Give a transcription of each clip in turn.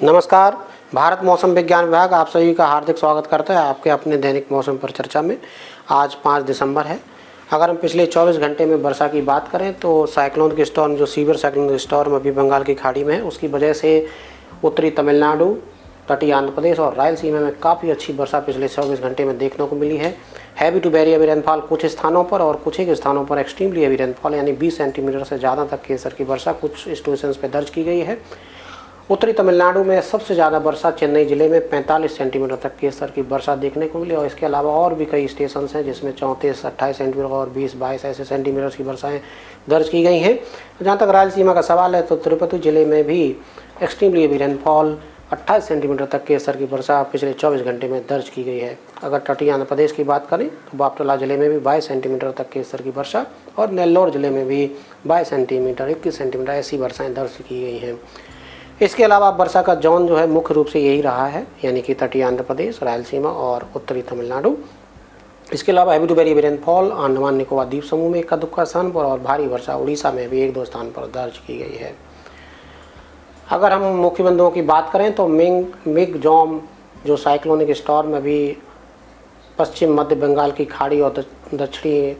नमस्कार। भारत मौसम विज्ञान विभाग आप सभी का हार्दिक स्वागत करता है आपके अपने दैनिक मौसम पर चर्चा में। आज 5 दिसंबर है। अगर हम पिछले 24 घंटे में वर्षा की बात करें तो साइक्लोन के स्टॉर्म जो सीवियर साइक्लोन के स्टॉर्म अभी बंगाल की खाड़ी में है, उसकी वजह से उत्तरी तमिलनाडु, तटीय आंध्र प्रदेश और रायलसीमा में काफ़ी अच्छी वर्षा पिछले 24 घंटे में देखने को मिली है। Heavy to very heavy rainfall कुछ स्थानों पर और कुछ एक स्थानों पर एक्सट्रीमली हेवी रेनफॉल यानी 20 सेंटीमीटर से ज़्यादा तक केसर की वर्षा कुछ स्टेशंस पर दर्ज की गई है। उत्तरी तमिलनाडु में सबसे ज़्यादा वर्षा चेन्नई जिले में 45 सेंटीमीटर तक केसर की वर्षा देखने को मिली और इसके अलावा और भी कई स्टेशन हैं जिसमें 34-28 सेंटीमीटर और 20-22 ऐसे सेंटीमीटर की वर्षाएं दर्ज की गई हैं। जहां तक रायलसीमा का सवाल है तो तिरुपति जिले में भी एक्सट्रीमली हेवी रेनफॉल 28 सेंटीमीटर तक केसर की वर्षा पिछले 24 घंटे में दर्ज की गई है। अगर तटीय आंध्र प्रदेश की बात करें तो बापटोला जिले में भी 22 सेंटीमीटर तक केसर की वर्षा और नेल्लोर जिले में भी 22 सेंटीमीटर 21 सेंटीमीटर ऐसी वर्षाएँ दर्ज की गई हैं। इसके अलावा वर्षा का जोन जो है मुख्य रूप से यही रहा है, यानी कि तटीय आंध्र प्रदेश, रायलसीमा और उत्तरी तमिलनाडु। इसके अलावा heavy to very heavy rainfall Andaman Nicobar द्वीप समूह में इक्का दुक्का स्थान पर और भारी वर्षा उड़ीसा में भी 1-2 स्थान पर दर्ज की गई है। अगर हम मुख्य बिंदुओं की बात करें तो मिग जॉम जो साइक्लोनिक स्टॉर्म अभी पश्चिम मध्य बंगाल की खाड़ी और दक्षिणी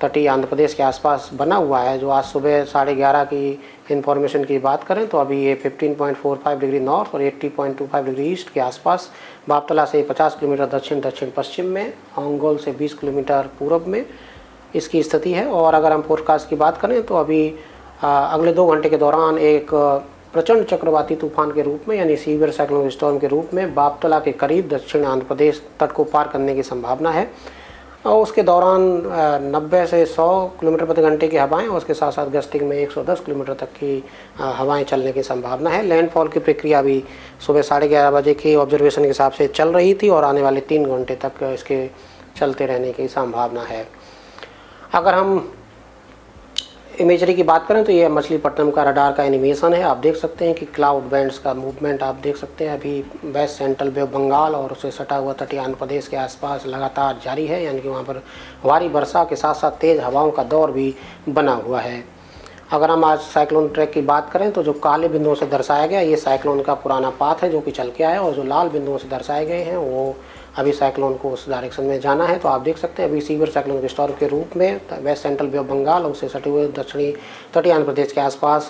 तटीय आंध्र प्रदेश के आसपास बना हुआ है, जो आज सुबह 11:30 की इन्फॉर्मेशन की बात करें तो अभी ये 15.45 डिग्री नॉर्थ और 80.25 डिग्री ईस्ट के आसपास बापतला से 50 किलोमीटर दक्षिण पश्चिम में, ओंगोल से 20 किलोमीटर पूर्व में इसकी स्थिति है। और अगर हम फोरकास्ट की बात करें तो अभी अगले 2 घंटे के दौरान एक प्रचंड चक्रवाती तूफान के रूप में यानी सीवियर साइक्लोन स्टॉर्म के रूप में बापतला के करीब दक्षिण आंध्र प्रदेश तट को पार करने की संभावना है और उसके दौरान 90 से 100 किलोमीटर प्रति घंटे की हवाएं और उसके साथ साथ गस्टिंग में 110 किलोमीटर तक की हवाएं चलने की संभावना है। लैंडफॉल की प्रक्रिया भी सुबह 11:30 बजे के ऑब्जर्वेशन के हिसाब से चल रही थी और आने वाले 3 घंटे तक इसके चलते रहने की संभावना है। अगर हम इमेजरी की बात करें तो ये मछलीपट्टनम का रडार का एनिमेशन है। आप देख सकते हैं कि क्लाउड बैंड्स का मूवमेंट आप देख सकते हैं अभी west central bay of Bengal और उसे सटा हुआ तटीय आंध्र प्रदेश के आसपास लगातार जारी है, यानी कि वहाँ पर भारी वर्षा के साथ साथ तेज़ हवाओं का दौर भी बना हुआ है। अगर हम आज साइक्लोन ट्रैक की बात करें तो जो काले बिंदुओं से दर्शाया गया ये साइक्लोन का पुराना पाथ है जो कि चल के आया और जो लाल बिंदुओं से दर्शाए गए हैं वो अभी साइक्लोन को उस डायरेक्शन में जाना है। तो आप देख सकते हैं अभी सीवियर साइक्लोन के स्टॉर्म के रूप में west central bay of Bengal और उससे सटे हुए दक्षिणी तटीय आंध्र प्रदेश के आसपास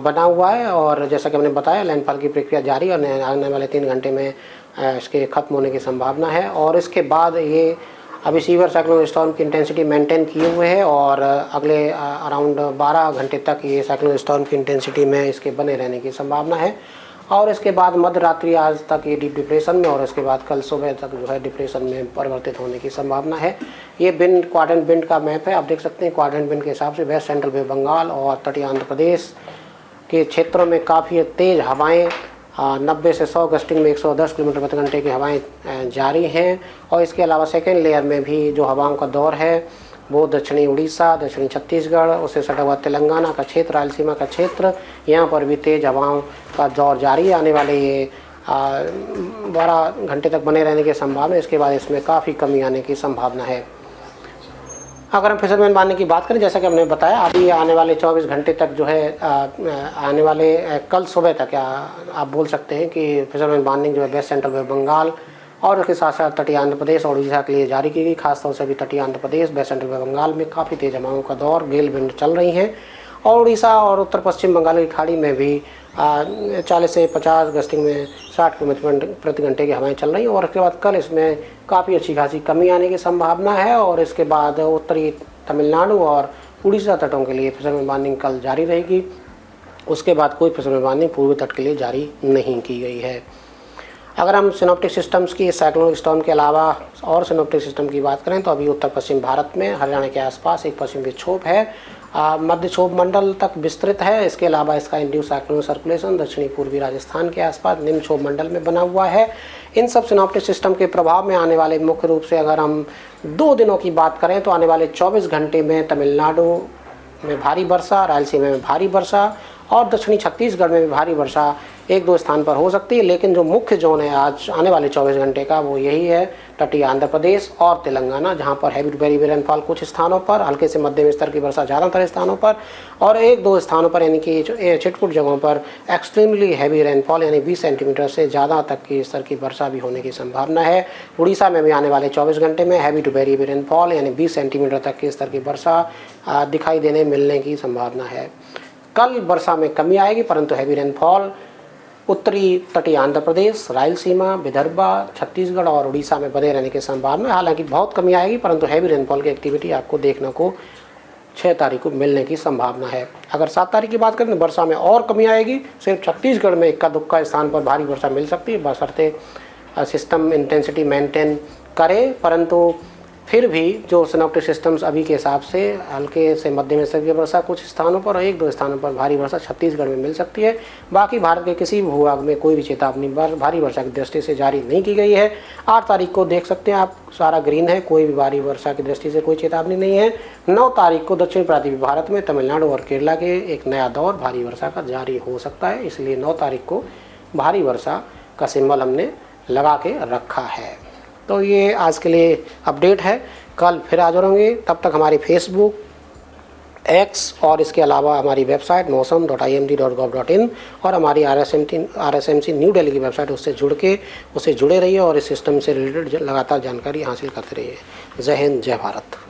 बना हुआ है और जैसा कि हमने बताया लैंडफॉल की प्रक्रिया जारी और आने वाले 3 घंटे में इसके खत्म होने की संभावना है। और इसके बाद ये अभी सीवियर साइक्लोन स्टॉर्म की इंटेंसिटी मेंटेन किए हुए है और अगले अराउंड 12 घंटे तक ये साइक्लोन स्टॉर्म की इंटेंसिटी में इसके बने रहने की संभावना है और इसके बाद मध्य रात्रि आज तक ये डीप डिप्रेशन में और इसके बाद कल सुबह तक जो है डिप्रेशन में परिवर्तित होने की संभावना है। ये क्वाड्रेंट विंड का मैप है, आप देख सकते हैं क्वाड्रेंट विंड के हिसाब से वेस्ट सेंट्रल बे बंगाल और तटीय आंध्र प्रदेश के क्षेत्रों में काफ़ी तेज़ हवाएँ 90 से 100 गस्टिंग में 110 किलोमीटर प्रति घंटे की हवाएं जारी हैं और इसके अलावा सेकेंड लेयर में भी जो हवाओं का दौर है वो दक्षिणी उड़ीसा, दक्षिणी छत्तीसगढ़, उससे सटा हुआ तेलंगाना का क्षेत्र, रायलसीमा का क्षेत्र, यहाँ पर भी तेज़ हवाओं का दौर जारी है। आने वाले ये 12 घंटे तक बने रहने की संभावना है। इसके बाद इसमें काफ़ी कमी आने की संभावना है। अगर हम फिशरमैन वार्निंग की बात करें जैसा कि हमने बताया अभी आने वाले 24 घंटे तक जो है आने वाले कल सुबह तक आप बोल सकते हैं कि फिशरमैन वार्निंग जो है वेस्ट सेंट्रल बे बंगाल और उसके साथ साथ तटीय आंध्र प्रदेश और उड़ीसा के लिए जारी की गई। खासतौर से अभी तटीय आंध्र प्रदेश वेस्ट सेंट्रल बे बंगाल में काफ़ी तेज़ हवाओं का दौर गेल विंड चल रही हैं और उड़ीसा और उत्तर पश्चिम बंगाल की खाड़ी में भी 40 से 50 गस्टिंग में 60 किलोमीटर प्रति घंटे की हवाएं चल रही हैं और उसके बाद कल इसमें काफ़ी अच्छी खासी कमी आने की संभावना है और इसके बाद उत्तरी तमिलनाडु और उड़ीसा तटों के लिए फिशरमैन वार्निंग कल जारी रहेगी। उसके बाद कोई फिशरमैन वार्निंग पूर्वी तट के लिए जारी नहीं की गई है। अगर हम सिनोप्टिक सिस्टम्स की साइक्लोनिक स्टॉर्म के अलावा और सिनोप्टिक सिस्टम की बात करें तो अभी उत्तर पश्चिम भारत में हरियाणा के आसपास एक पश्चिमी विक्षोभ है, मध्य क्षोभ मंडल तक विस्तृत है। इसके अलावा इसका इंड्यूस साइक्लोनिक सर्कुलेशन दक्षिणी पूर्वी राजस्थान के आसपास निम्न क्षोभ मंडल में बना हुआ है। इन सब सिनोप्टिक सिस्टम के प्रभाव में आने वाले मुख्य रूप से अगर हम 2 दिनों की बात करें तो आने वाले 24 घंटे में तमिलनाडु में भारी वर्षा, रायलसीमा में भारी वर्षा और दक्षिणी छत्तीसगढ़ में भी भारी वर्षा 1-2 स्थान पर हो सकती है। लेकिन जो मुख्य जोन है आज आने वाले 24 घंटे का वो यही है तटीय आंध्र प्रदेश और तेलंगाना, जहां पर heavy to very heavy rainfall कुछ स्थानों पर, हल्के से मध्यम स्तर की वर्षा ज़्यादातर स्थानों पर, और 1-2 स्थानों पर यानी कि छिटपुट जगहों पर एक्सट्रीमली हैवी रेनफॉल यानी 20 सेंटीमीटर से ज़्यादा तक की स्तर की वर्षा भी होने की संभावना है। उड़ीसा में भी आने वाले 24 घंटे में heavy to very heavy rainfall यानी 20 सेंटीमीटर तक की स्तर की वर्षा दिखाई देने मिलने की संभावना है। कल वर्षा में कमी आएगी, परंतु हैवी रेनफॉल उत्तरी तटीय आंध्र प्रदेश, रायलसीमा, विदर्भ, छत्तीसगढ़ और उड़ीसा में बने रहने की संभावना है। हालांकि बहुत कमी आएगी, परंतु हैवी रेनफॉल की एक्टिविटी आपको देखने को 6 तारीख को मिलने की संभावना है। अगर 7 तारीख की बात करें तो वर्षा में और कमी आएगी। सिर्फ छत्तीसगढ़ में इक्का दुक्का स्थान पर भारी वर्षा मिल सकती है, बशर्ते सिस्टम इंटेंसिटी मेंटेन करे, परंतु फिर भी जो सिनॉप्टिक सिस्टम्स अभी के हिसाब से हल्के से मध्यम स्तर की वर्षा कुछ स्थानों पर और 1-2 स्थानों पर भारी वर्षा छत्तीसगढ़ में मिल सकती है। बाकी भारत के किसी भी भूभाग में कोई भी चेतावनी भारी वर्षा की दृष्टि से जारी नहीं की गई है। 8 तारीख को देख सकते हैं आप, सारा ग्रीन है, कोई भी भारी वर्षा की दृष्टि से कोई चेतावनी नहीं है। 9 तारीख को दक्षिण प्रांतीय भारत में तमिलनाडु और केरला के एक नया दौर भारी वर्षा का जारी हो सकता है, इसलिए 9 तारीख को भारी वर्षा का सिंबल हमने लगा के रखा है। तो ये आज के लिए अपडेट है, कल फिर हाजिर होंगे। तब तक हमारी फेसबुक, एक्स और इसके अलावा हमारी वेबसाइट mosam.imd.gov.in और हमारी RSMC न्यू दिल्ली की वेबसाइट उससे जुड़े रहिए और इस सिस्टम से रिलेटेड लगातार जानकारी हासिल करते रहिए। जय हिंद, जय भारत।